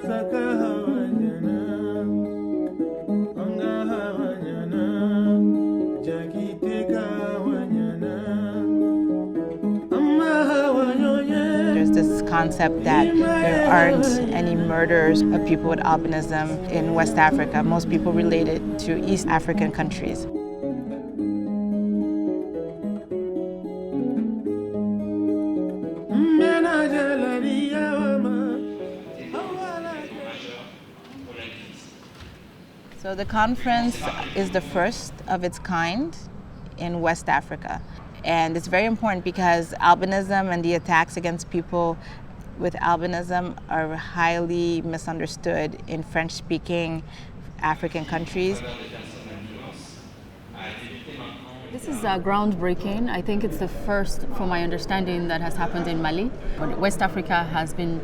There's this concept that there aren't any murders of people with albinism in West Africa. Most people relate it to East African countries. So the conference is the first of its kind in West Africa. And it's very important because albinism and the attacks against people with albinism are highly misunderstood in French-speaking African countries. This is groundbreaking. I think it's the first, from my understanding, that has happened in Mali. But West Africa has been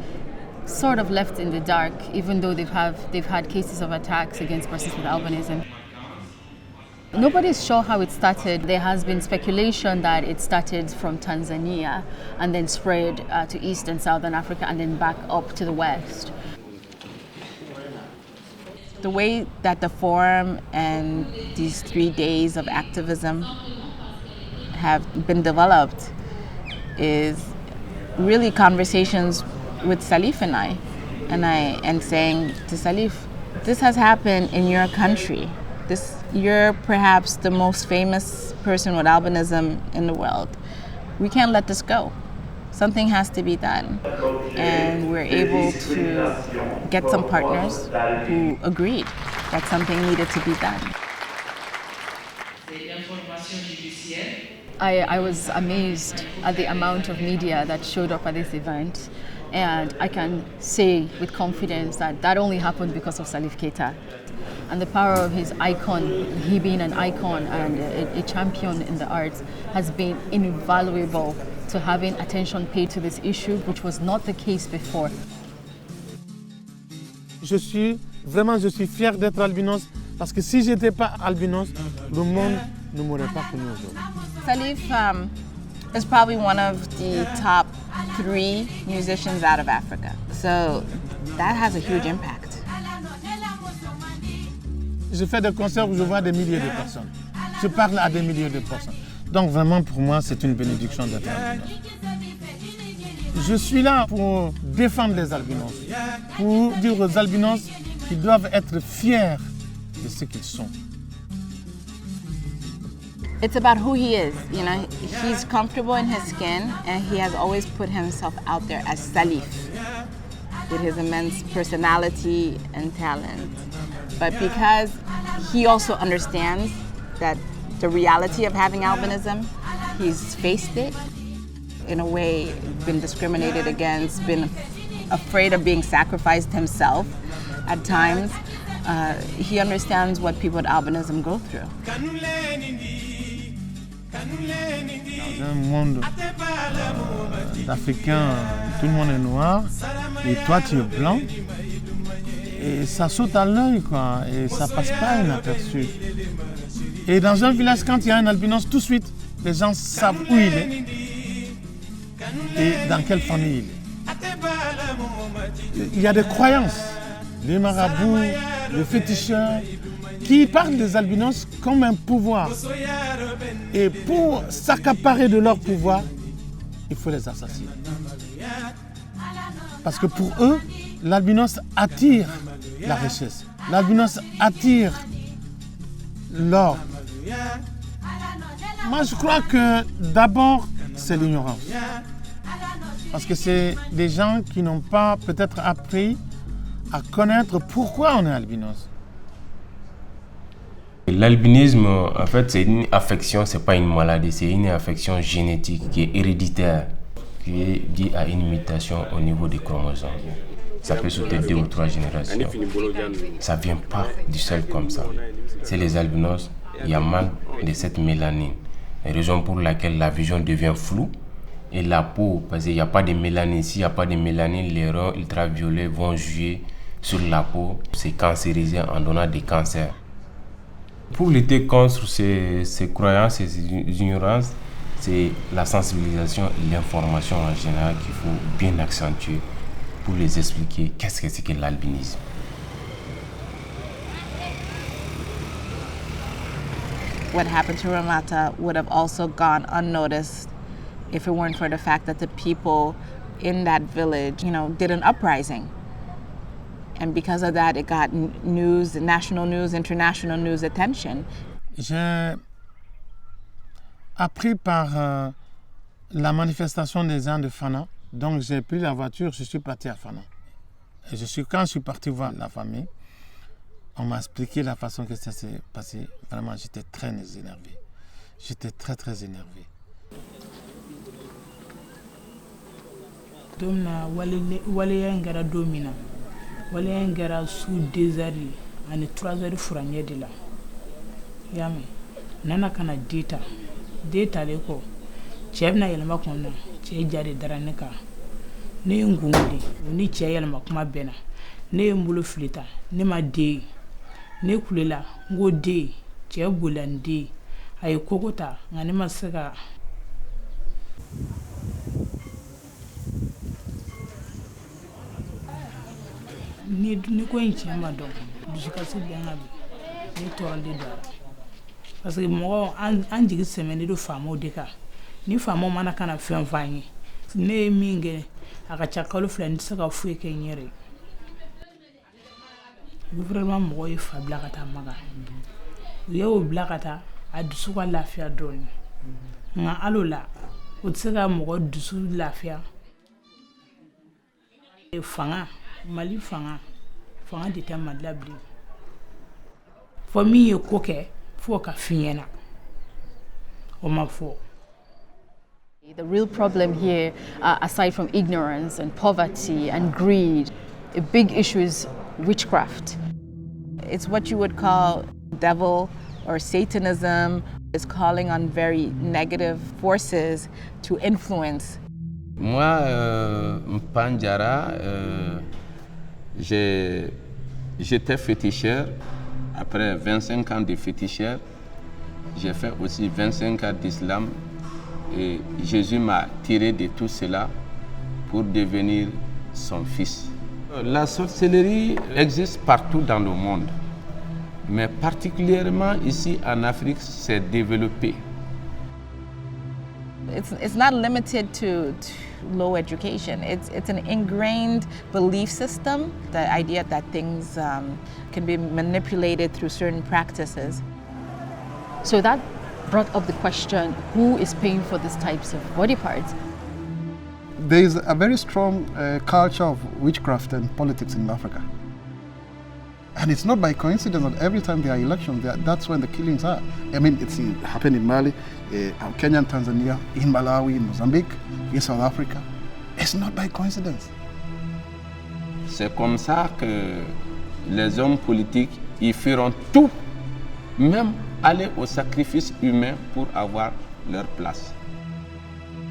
sort of left in the dark, even though they've had cases of attacks against persons with albinism. Nobody's sure how it started. There has been speculation that it started from Tanzania and then spread to East and Southern Africa and then back up to the West. The way that the forum and these 3 days of activism have been developed is really conversations with Salif and I, and saying to Salif, this has happened in your country. You're perhaps the most famous person with albinism in the world. We can't let this go. Something has to be done. And we're able to get some partners who agreed that something needed to be done. I was amazed at the amount of media that showed up at this event. And I can say with confidence that that only happened because of Salif Keita. And the power of his icon, he being an icon and a champion in the arts, has been invaluable to having attention paid to this issue, which was not the case before. Je suis fier d'être albinos parce que si j'étais pas albinos, le monde ne m'aurait pas connu aujourd'hui. Salif is probably one of the top 3 musicians out of Africa. So that has a huge impact. Je fais des concerts où je vois des milliers de personnes. Je parle à des milliers de personnes. Donc vraiment pour moi c'est une bénédiction d'être albinos. Je suis là pour défendre les albinos, pour dire aux albinos qu'ils doivent être fiers de ce qu'ils sont. It's about who he is, you know. He's comfortable in his skin and he has always put himself out there as Salif with his immense personality and talent. But because he also understands that the reality of having albinism, he's faced it in a way, been discriminated against, been afraid of being sacrificed himself at times. He understands what people with albinism go through. Dans un monde d'Africains, tout le monde est noir et toi tu es blanc et ça saute à l'œil quoi et ça passe pas inaperçu. Et dans un village quand il y a un albinos, tout de suite les gens savent où il est et dans quelle famille il est. Il y a des croyances, des marabouts, des féticheurs qui parlent des albinos comme un pouvoir. Et pour s'accaparer de leur pouvoir, il faut les assassiner. Parce que pour eux, l'albinos attire la richesse. L'albinos attire l'or. Moi, je crois que d'abord, c'est l'ignorance. Parce que c'est des gens qui n'ont pas peut-être appris à connaître pourquoi on est albinos. L'albinisme, en fait, c'est une affection, c'est pas une maladie, c'est une affection génétique qui est héréditaire, qui est due à une mutation au niveau des chromosomes. Ça peut sauter 2 ou 3 générations. Ça vient pas du seul comme ça. C'est les albinos, il y a manque de cette mélanine. La raison pour laquelle la vision devient floue et la peau, parce qu'il n'y a pas de mélanine. S'il n'y a pas de mélanine, les rayons ultraviolets vont jouer sur la peau, c'est cancérisé en donnant des cancers. Pour lutter contre ces croyances, ces ignorances, c'est la sensibilisation et l'information en général qu'il faut bien accentuer. pour les expliquer qu'est-ce que c'est que l'albinisme. What happened to Ramata would have also gone unnoticed if it weren't for the fact that the people in that village, did an uprising. And because of that, it got news, national news, international news attention. J'ai appris par la manifestation des gens de Fana. Donc j'ai pris la voiture, je suis parti à Fana. Et quand je suis parti voir la famille, on m'a expliqué la façon que ça s'est passé. Vraiment, j'étais très énervé. J'étais très, très énervé. Domna waleya ngara domina waleya ngara sous 2 heures ani 3 heures furanye de la yami nana kana data le ko chebna yelma konna che jare daranika ne ngumudi ni che yelma kuma bena ne mbulu flita ne ma de ne kulela ngo de che bulande ay kokota ngani masaka ni ko inchi ma do dusikasi benga bi ni torande do parce que mo an jigi semaine do famo de ka ni famo mana kana fen fanyi ne minge aka chakalo flan saka fuye ke nyere vraiment mo yi fa blakata maga yo blakata adusu kwa lafia doni nga alola utsaka mo dusu lafia fanga Mali fanga de tema labli. For me you koke for ka fiena. O ma fo. The real problem here, aside from ignorance and poverty and greed, a big issue is witchcraft. It's what you would call devil or Satanism. It's calling on very negative forces to influence. Moi, Mpanjara, j'étais féticheur. Après 25 ans de féticheur, j'ai fait aussi 25 ans d'islam. Et Jésus m'a tiré de tout cela pour devenir son fils. La sorcellerie existe partout dans le monde, mais particulièrement ici en Afrique, c'est développé. It's not limited to low education. It's an ingrained belief system, the idea that things can be manipulated through certain practices. So that brought up the question, who is paying for these types of body parts? There is a very strong culture of witchcraft and politics in Africa. And it's not by coincidence that every time there are elections, that's when the killings are. I mean, it's happened in Mali, Kenya and Tanzania, in Malawi, in Mozambique, in South Africa. It's not by coincidence. C'est comme ça que les hommes politiques, ils feront tout, même aller au sacrifice humain pour avoir leur place.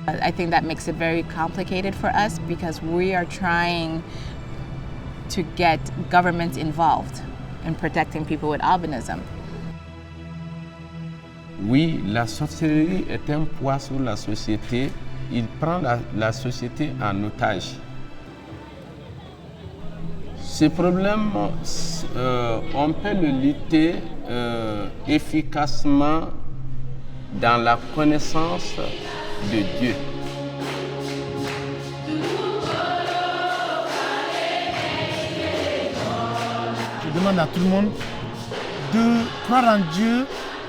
I think that makes it very complicated for us because we are trying to get governments involved in protecting people with albinism. Oui, la sorcellerie est un poids sur la société. Il prend la société en otage. Ce problème, on peut le lutter efficacement dans la connaissance de Dieu. Je demande à tout le monde de croire en Dieu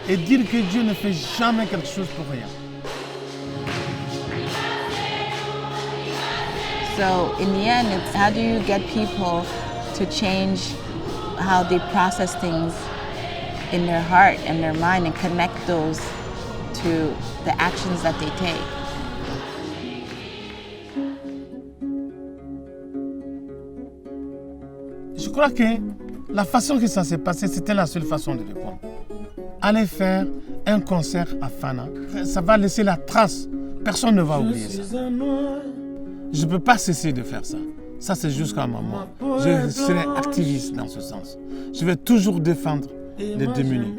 et dire que Dieu ne fait jamais quelque chose pour rien. So in the end, it's how do you get people to change how they process things in their heart and their mind and connect those to the actions that they take. Je crois que la façon que ça s'est passé, c'était la seule façon de répondre. Aller faire un concert à Fana, ça va laisser la trace. Personne ne va oublier ça. Je ne peux pas cesser de faire ça. Ça, c'est jusqu'à un moment. Je serai activiste dans ce sens. Je vais toujours défendre les démunis.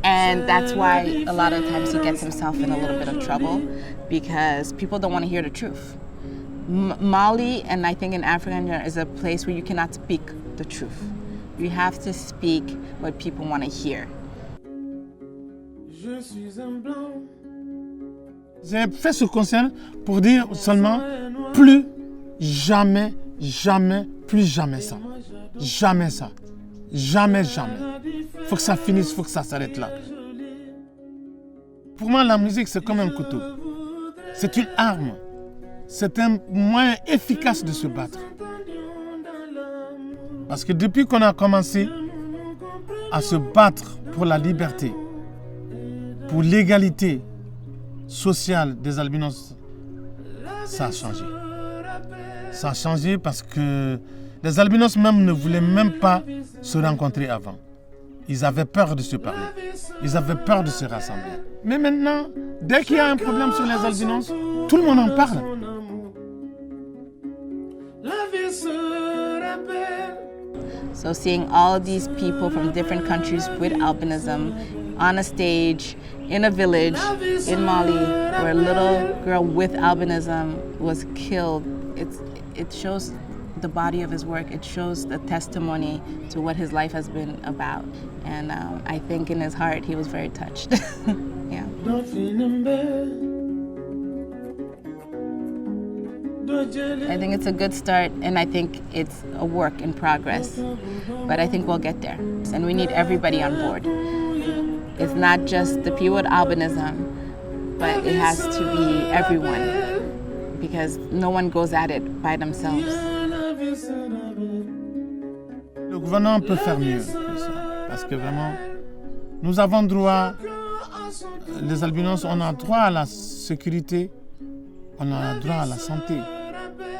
And that's why a lot of times he gets himself in a little bit of trouble because people don't want to hear the truth. Mali, and I think in Africa in general, is a place where you cannot speak the truth. You have to speak what people want to hear. J'ai fait ce concert pour dire seulement plus jamais, jamais, plus jamais ça. Jamais ça. Jamais, jamais. Il faut que ça finisse, il faut que ça s'arrête là. Pour moi, la musique, c'est comme un couteau. C'est une arme. C'est un moyen efficace de se battre. Parce que depuis qu'on a commencé à se battre pour la liberté, pour l'égalité sociale des albinos, ça a changé. Ça a changé parce que les albinos même ne voulaient même pas se rencontrer avant. Ils avaient peur de se parler. Ils avaient peur de se rassembler. Mais maintenant, dès qu'il y a un problème sur les albinos, tout le monde en parle. So seeing all these people from different countries with albinism on a stage in a village in Mali where a little girl with albinism was killed, it shows the body of his work. It shows the testimony to what his life has been about. And I think in his heart he was very touched. Yeah. I think it's a good start, and I think it's a work in progress. But I think we'll get there. And we need everybody on board. It's not just the people with albinism, but it has to be everyone, because no one goes at it by themselves. Le gouvernement peut faire mieux que ça, parce que vraiment, nous avons droit, les albinos, on a droit à la sécurité, on a droit à la santé,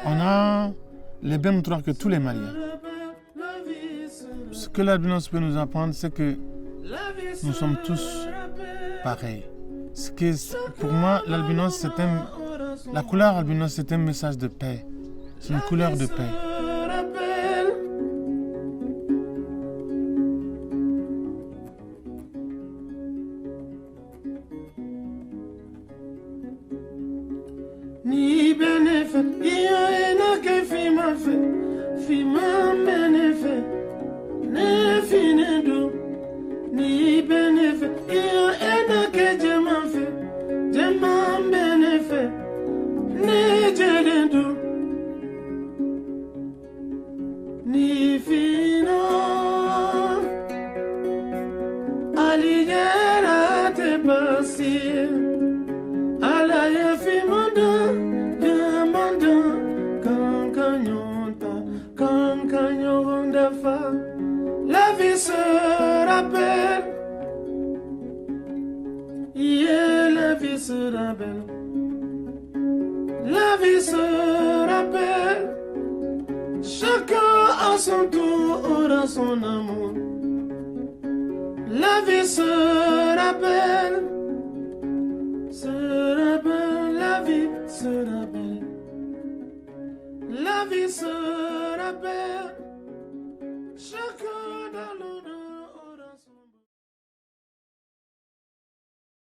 on a les mêmes droits que tous les Maliens. Ce que l'albinos peut nous apprendre, c'est que nous sommes tous pareils. Pour moi, l'albinos, la couleur albinos, c'est un message de paix. C'est une couleur de paix. Ni benefe, iya ena ke fima benefe, ne finedo. Ni benefe, iya ena ke jema benefe, ne jeledo. Ni fino, aliyera te pasir, alaye fimoda. La vie se rappelle, yeah, la vie se rappelle, la vie se rappelle, chacun à son tour aura son amour. La vie se rappelle, la vie se rappelle, la vie se rappelle.